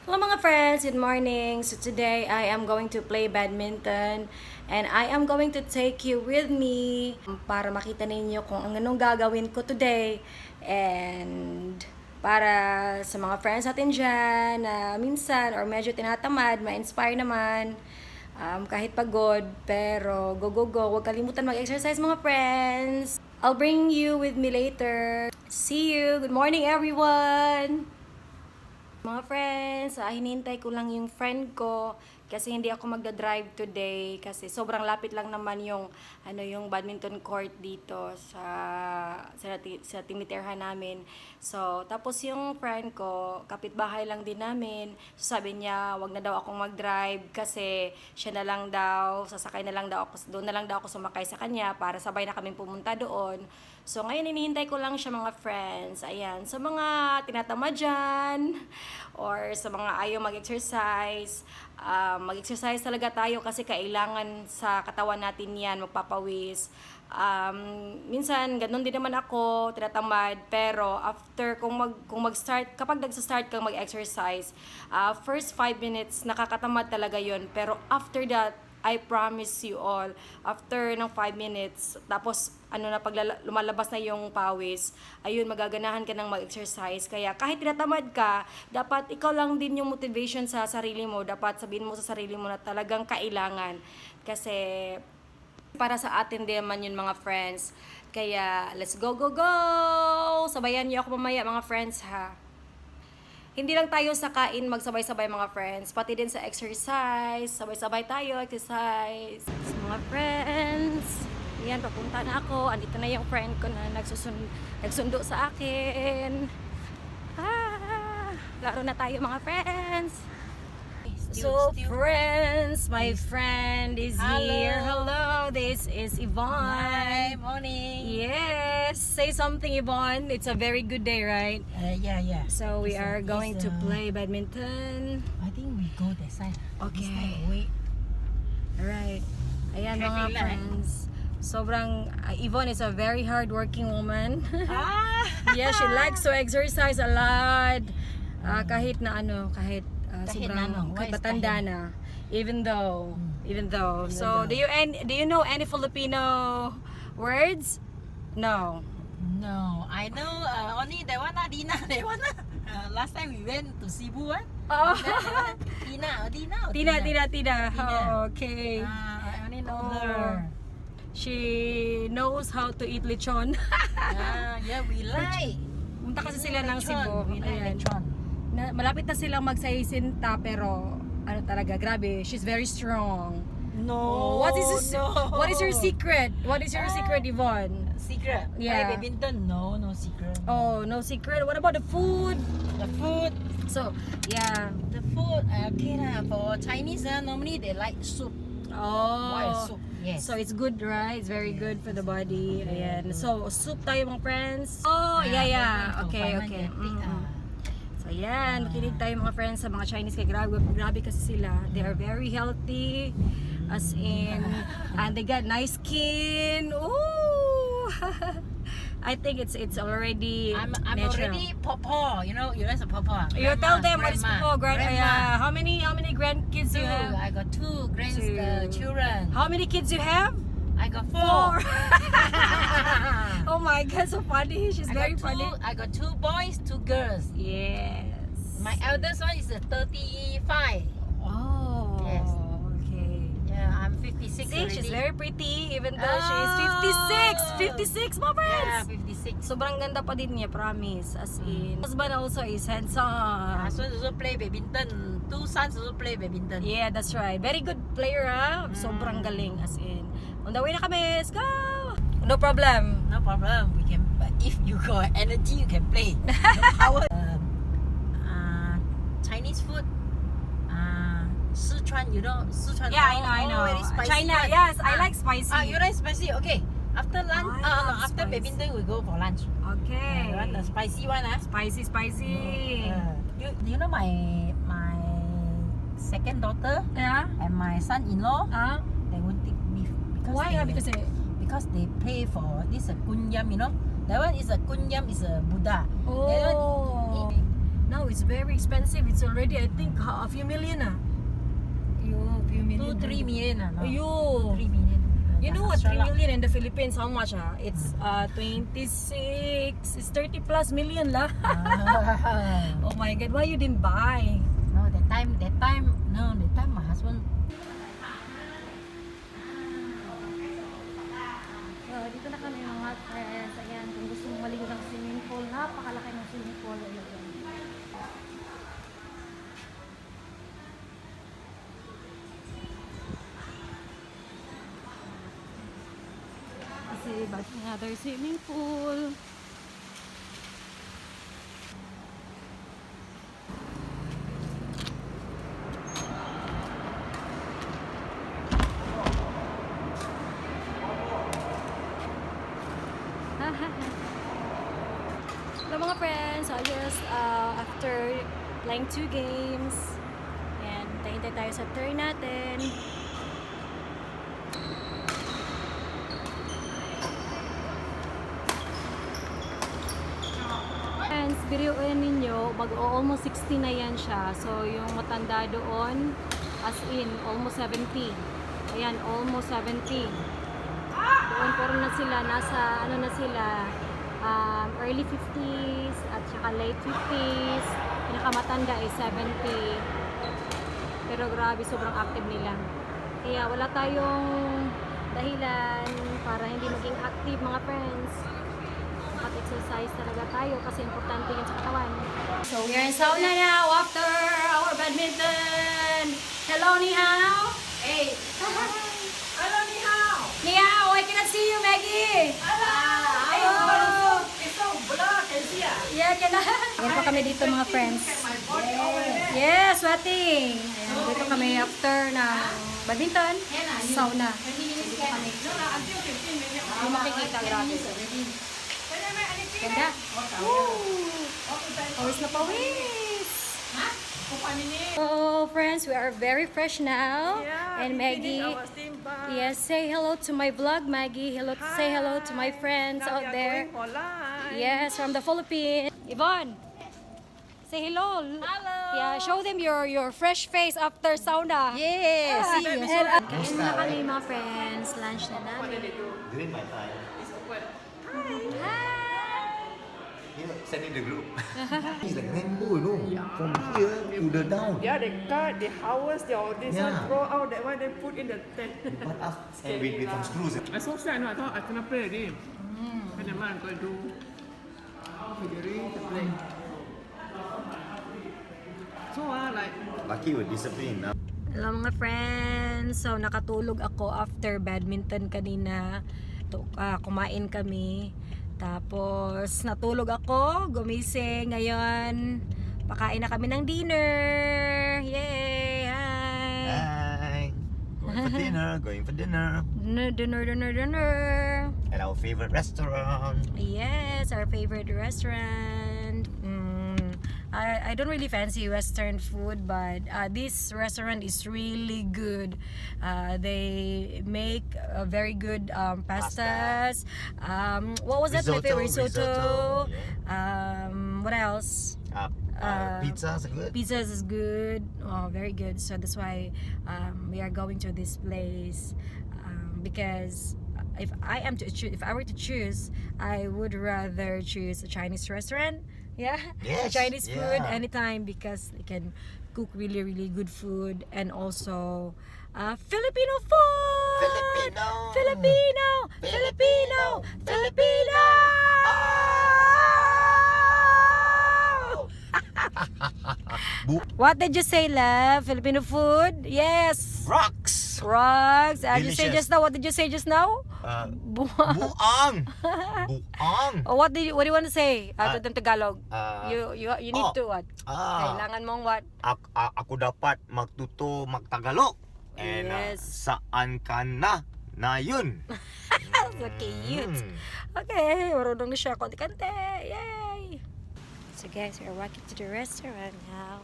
Hello mga friends, good morning. So today I am going to play badminton and I am going to take you with me para makita ninyo kung anong gagawin ko today and para sa mga friends natin dyan na minsan or medyo tinatamad, ma-inspire naman kahit pagod, pero go go go, huwag kalimutan mag-exercise mga friends. I'll bring you with me later. See you. Good morning everyone. Mga friends, hinintay ko lang yung friend ko kasi hindi ako magda-drive today kasi sobrang lapit lang naman yung yung badminton court dito sa tinitirhan namin. So, tapos yung friend ko, kapitbahay lang din namin. So, sabi niya, wag na daw akong mag-drive kasi siya na lang daw, sasakay na lang daw ako, doon na lang daw ako sumakay sa kanya para sabay na kaming pumunta doon. So, ngayon hinihintay ko lang siya mga friends. Ayan, sa mga tinatamad dyan, or sa mga ayaw mag-exercise, mag-exercise talaga tayo kasi kailangan sa katawan natin yan, magpapawis. Minsan, ganun din naman ako, tinatamad, pero after, kung mag-start, kapag nagsa-start kang mag-exercise, first 5 minutes, nakakatamad talaga yon. Pero after that, I promise you all, after ng 5 minutes, tapos pag lumalabas na yung pawis, ayun, magaganahan ka ng mag-exercise. Kaya kahit tinatamad ka, dapat ikaw lang din yung motivation sa sarili mo. Dapat sabihin mo sa sarili mo na talagang kailangan. Kasi para sa atin din naman yun mga friends. Kaya let's go, go, go! Sabayan niyo ako mamaya mga friends ha. Hindi lang tayo sa kain magsabay-sabay mga friends, pati din sa exercise, sabay-sabay tayo, exercise. So, mga friends, yan, papunta na ako. Andito na yung friend ko na nagsundo sa akin. Laro na tayo mga friends. So friends, my friend is here. Hello, this is Yvonne. Hi, morning. Yes, say something Yvonne. It's a very good day, right? Yeah. So we are going to play badminton. I think we go that side. Okay. This side away. Alright. Ayan Traffic mga light. friends. Sobrang, Yvonne is a very hardworking woman. Yeah, she likes to exercise a lot. Kahit Kahit sobrang why is matanda kahit? na. Even though. So, do you know any Filipino words? No. No, I know only that one, Dina. That one. Last time we went to Cebu, Oh. Tina. Oh, okay. I only know Oh. her. She knows how to eat lechon. Yeah, we like. Punta kasi sila ng Cebu. We like Ayan. lechon. Malapit na silang magsaisinta pero talaga, grabe, she's very strong. No. What is your secret? What is your secret, Yvonne? Secret? Yeah. Play badminton? No secret. Oh, no secret. What about the food? The food. So, yeah. The food, okay lah. For Chinese, normally they like soup. Boiled Oh. soup. Yes. So it's good, right? It's very good for the body. Ayan. So, soup tayo mga friends. Oh, Ah, yeah. very Okay. good. So, ayan. Makinig tayo mga friends sa mga Chinese. Kaya grabe kasi sila. They are very healthy. As in, and they got nice skin. Ooh! I think it's already I'm natural. already pawpaw. You know a pawpaw. You tell them what is grandma. yeah. How many grandkids you have? I got 2 grandchildren. How many kids you have? I got 4. Oh my God, so funny. She's very funny. I got 2 boys, 2 girls. Yes. My eldest one is 35. Oh. Yes. Okay. Yeah, I'm 56 See, already. she's very pretty even though she is 56. 56, my Yeah, friends. 56. Sobrang ganda pa din niya, promise. As in. Husband also is handsome. Husband also play badminton. 2 sons also play badminton. Yeah, that's right. Very good player, ha? Sobrang galing, as in. On the way na kami. Let's go! No problem. No problem. We can. But if you got energy, you can play. No power. Chinese food. Sichuan, you know Sichuan. Yeah, I know. Very spicy China, one. yes, I like spicy. You like spicy? Okay. After lunch, I love after spicy. badminton, we go for lunch. Okay. You want the spicy one, Spicy. You know my second daughter Yeah? and my son-in-law, they won't take beef because Why? because they pay for this kunyam, you know. That one is a kunyam, is a Buddha. They don't Oh. eat Now it's very expensive. It's already, I think, a few million ah. Yo, few 2, million. 3 million. No? Yo. 3 million. You know what? 3 Extra million in the Philippines, how much ah? It's 26, it's 30 plus million lah. lah. Oh my God, why you didn't buy? No, that time, my husband. So, dito na kami mga friends. Ayan, kung gusto mong maligo ng swimming pool, napakalaki ng swimming pool. Ayan. Kasi ba't another swimming pool. Hello mga friends, so I just after playing 2 games and hintay tayo sa turn natin. Friends, biruin ninyo, almost 60 na yan siya. So yung matanda doon, as in almost 70. Ayan, almost 70. Doon puro na sila, nasa ano na sila, early 50s at saka late 50s. Pinakamatanda ay 70. Pero grabe, sobrang active nila. Kaya wala tayong dahilan para hindi maging active mga friends. Dapat exercise talaga tayo kasi importante yun sa katawan. So we are in sauna now after our badminton. Hello, ni hao. Hey. Hello, ni hao. Ni hao, I cannot see you, Maggie. Hello. It's so black and see. Yeah, kailan. Ayan pa kami dito mga friends. Yes, sweating. Ayan, dito kami after ng badminton, sauna. Dito kami. Hindi makikita, grabe. Ganda. Woo! Pawis na pawis. Oh, friends, we are very fresh now. And Maggie, yes, say hello to my vlog, Maggie. Say hello to my friends out there. Yes, from the Philippines. Yvonne, say hello. Hello. Yeah, show them your fresh face after sauna. Yes. See you. Kain na kami mga friends. Lunch na namin. During my time, Hi! you know, send in the group. It's like rainbow, you know, from here to the down. Yeah, they cut, they harvest, they all this Yeah. one throw out, that one they put in the tent. But after, and with some screws. I so sad, no, I thought I cannot play already. And then I'm going to do figurine to play. So like Lucky with discipline. Now. Hello mga friends. So nakatulog ako after badminton kanina. Kumain kami. Tapos natulog ako, gumising ngayon. Pakain na kami ng dinner. Yay! Hi! Hi. Going for dinner, going for dinner. Dinner. At our favorite restaurant. Yes, our favorite restaurant. I don't really fancy Western food, but this restaurant is really good. They make very good pastas. What was that? My favorite risotto. Yeah. What else? Pizzas are good. Pizzas is good. Oh, very good. So that's why we are going to this place because if I were to choose, I would rather choose a Chinese restaurant. Yeah, Yes, Chinese food yeah. anytime because they can cook really, really good food and also Filipino food. Filipino. What did you say, love? Filipino food? Yes. Rocks. Frogs. Did you say Delicious. just now? What did you say just now? Buang. Buang. Oh, what do you want to say to them Tagalog? uh, You need to what? Ah, Kailangan mong what? ako dapat magtuto magtagalog. And Yes. saan ka na? Na yun. So cute. Mm. Okay, marunong na siya konti-konti. Yay! So guys, we're walking to the restaurant now.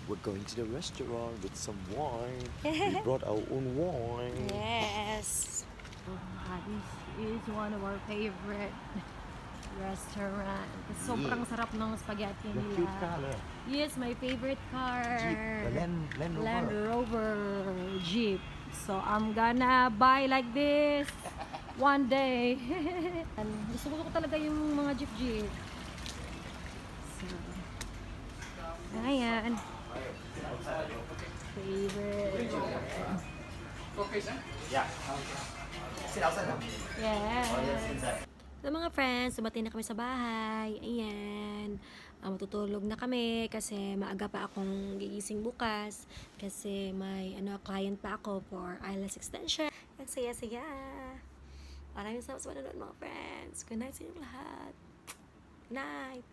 We're going to the restaurant with some wine. We brought our own wine. Yes. This is one of our favorite restaurant. Sobrang sarap ng spaghetti Your nila. cute car lah. Yes, my favorite car. Jeep, the Land Rover. Land Rover Jeep. So, I'm gonna buy like this one day. Gusto ko talaga yung mga jeep. So, ayan. Favorite. Yeah. Sit outside now. Yes. So mga friends, dumating na kami sa bahay. Ayan. Matutulog na kami kasi maaga pa akong gigising bukas kasi may client pa ako for eyelash extension. Ang saya-saya. Maraming salamat sa panonood mga friends. Good night sa inyong lahat. Good night.